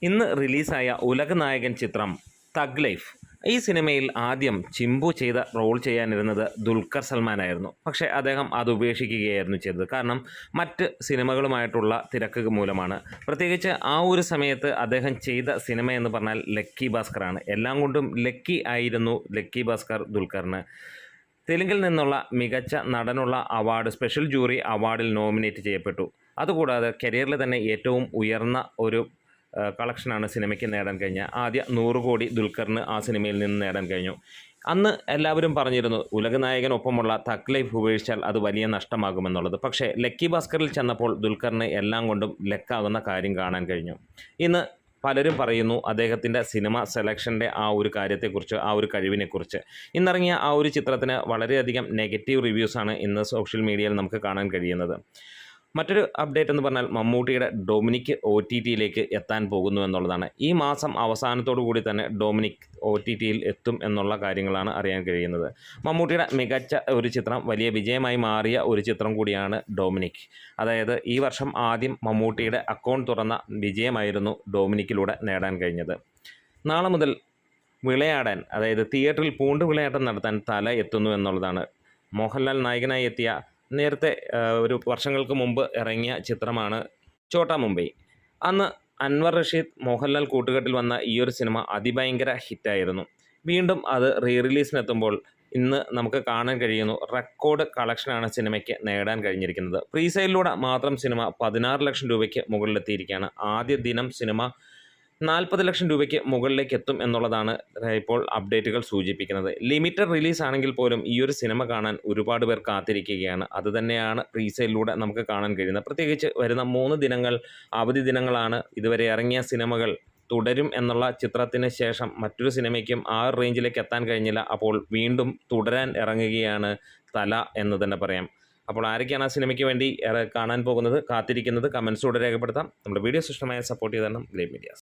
ഇന്ന് റിലീസായ ഉലകനായകൻ ചിത്രം തഗ് ലൈഫ്. ഈ സിനിമയിൽ ആദ്യം ചിമ്പു ചെയ്ത റോൾ ചെയ്യാനിരുന്നത് ദുൽഖർ സൽമാനായിരുന്നു. പക്ഷേ അദ്ദേഹം അത് ഉപേക്ഷിക്കുകയായിരുന്നു ചെയ്തത്. കാരണം മറ്റ് സിനിമകളുമായിട്ടുള്ള തിരക്ക് മൂലമാണ്. പ്രത്യേകിച്ച് ആ ഒരു സമയത്ത് അദ്ദേഹം ചെയ്ത സിനിമ എന്ന് പറഞ്ഞാൽ ലക്കി ഭാസ്കറാണ്. എല്ലാം കൊണ്ടും ലക്കി ആയിരുന്നു ലക്കി ഭാസ്കർ ദുൽഖറിന്. തെലുങ്കിൽ നിന്നുള്ള മികച്ച നടനുള്ള അവാർഡ് സ്പെഷ്യൽ ജൂറി അവാർഡിൽ നോമിനേറ്റ് ചെയ്യപ്പെട്ടു. അതുകൂടാതെ കരിയറിൽ തന്നെ ഏറ്റവും ഉയർന്ന ഒരു കളക്ഷനാണ് സിനിമയ്ക്ക് നേടാൻ കഴിഞ്ഞ. ആദ്യ 100 കോടി ദുൽഖറിന് ആ സിനിമയിൽ നിന്ന് നേടാൻ കഴിഞ്ഞു. അന്ന് എല്ലാവരും പറഞ്ഞിരുന്നു ഉലകനായകനൊപ്പമുള്ള തഗ് ലൈഫ് ഉപേക്ഷിച്ചാൽ അത് വലിയ നഷ്ടമാകുമെന്നുള്ളത്. പക്ഷേ ലക്കി ഭാസ്കറിൽ ചെന്നപ്പോൾ ദുൽഖറിന് എല്ലാം കൊണ്ടും ലക്കാകുന്ന കാര്യം കാണാൻ കഴിഞ്ഞു. ഇന്ന് പലരും പറയുന്നു അദ്ദേഹത്തിൻ്റെ സിനിമ സെലക്ഷൻ്റെ ആ ഒരു കാര്യത്തെക്കുറിച്ച്, ആ ഒരു കഴിവിനെക്കുറിച്ച്. ഇന്നിറങ്ങിയ ആ ഒരു ചിത്രത്തിന് വളരെയധികം നെഗറ്റീവ് റിവ്യൂസാണ് ഇന്ന് സോഷ്യൽ മീഡിയയിൽ നമുക്ക് കാണാൻ കഴിയുന്നത്. മറ്റൊരു അപ്ഡേറ്റ് എന്ന് പറഞ്ഞാൽ മമ്മൂട്ടിയുടെ ഡൊമിനിക് OTTയിലേക്ക് എത്താൻ പോകുന്നു എന്നുള്ളതാണ്. ഈ മാസം അവസാനത്തോടു കൂടി തന്നെ ഡൊമിനിക് OTTയിൽ എത്തും എന്നുള്ള കാര്യങ്ങളാണ് അറിയാൻ കഴിയുന്നത്. മമ്മൂട്ടിയുടെ മികച്ച ഒരു ചിത്രം, വലിയ വിജയമായി മാറിയ ഒരു ചിത്രം കൂടിയാണ് ഡൊമിനിക്. അതായത് ഈ വർഷം ആദ്യം മമ്മൂട്ടിയുടെ അക്കൗണ്ട് തുറന്ന വിജയമായിരുന്നു ഡൊമിനിക്കിലൂടെ നേടാൻ കഴിഞ്ഞത്. നാളെ മുതൽ വിളയാടാൻ, അതായത് തിയേറ്ററിൽ പൂണ്ട് വിളയാട്ടം നടത്താൻ തല എത്തുന്നു എന്നുള്ളതാണ്. മോഹൻലാൽ നായകനായി എത്തിയ നേരത്തെ ഒരു വർഷങ്ങൾക്ക് മുമ്പ് ഇറങ്ങിയ ചിത്രമാണ് ഛോട്ടാ മുംബൈ. അന്ന് അൻവർ റഷീദ് മോഹൻലാൽ കൂട്ടുകെട്ടിൽ വന്ന ഈ ഒരു സിനിമ അതിഭയങ്കര ഹിറ്റായിരുന്നു. വീണ്ടും അത് റിലീസിനെത്തുമ്പോൾ ഇന്ന് നമുക്ക് കാണാൻ കഴിയുന്നു റെക്കോർഡ് കളക്ഷനാണ് സിനിമയ്ക്ക് നേടാൻ കഴിഞ്ഞിരിക്കുന്നത്. പ്രീസെയിലിലൂടെ മാത്രം സിനിമ 16 ലക്ഷം രൂപയ്ക്ക് മുകളിലെത്തിയിരിക്കുകയാണ്. ആദ്യ ദിനം സിനിമ 40 ലക്ഷം രൂപയ്ക്ക് മുകളിലേക്ക് എത്തും എന്നുള്ളതാണ് ഇപ്പോൾ അപ്ഡേറ്റുകൾ സൂചിപ്പിക്കുന്നത്. ലിമിറ്റഡ് റിലീസ് ആണെങ്കിൽ പോലും ഈ ഒരു സിനിമ കാണാൻ ഒരുപാട് പേർ കാത്തിരിക്കുകയാണ്. അതുതന്നെയാണ് പ്രീസെയിലിലൂടെ നമുക്ക് കാണാൻ കഴിയുന്നത്. പ്രത്യേകിച്ച് വരുന്ന 3 ദിനങ്ങൾ അവധി ദിനങ്ങളാണ്. ഇതുവരെ ഇറങ്ങിയ സിനിമകൾ തുടരും എന്നുള്ള ചിത്രത്തിന് ശേഷം മറ്റൊരു സിനിമയ്ക്കും ആ റേഞ്ചിലേക്ക് എത്താൻ കഴിഞ്ഞില്ല. അപ്പോൾ വീണ്ടും തുടരാൻ ഇറങ്ങുകയാണ് തല എന്ന് തന്നെ പറയാം. അപ്പോൾ ആരൊക്കെയാണ് ആ സിനിമയ്ക്ക് വേണ്ടി കാണാൻ പോകുന്നത്, കാത്തിരിക്കുന്നത്, കമൻസിലൂടെ രേഖപ്പെടുത്താം. നമ്മുടെ വീഡിയോസ് ഇഷ്ടമായ സപ്പോർട്ട് ചെയ്ത് തരണം ഗ്രേറ്റ് മീഡിയാസ്.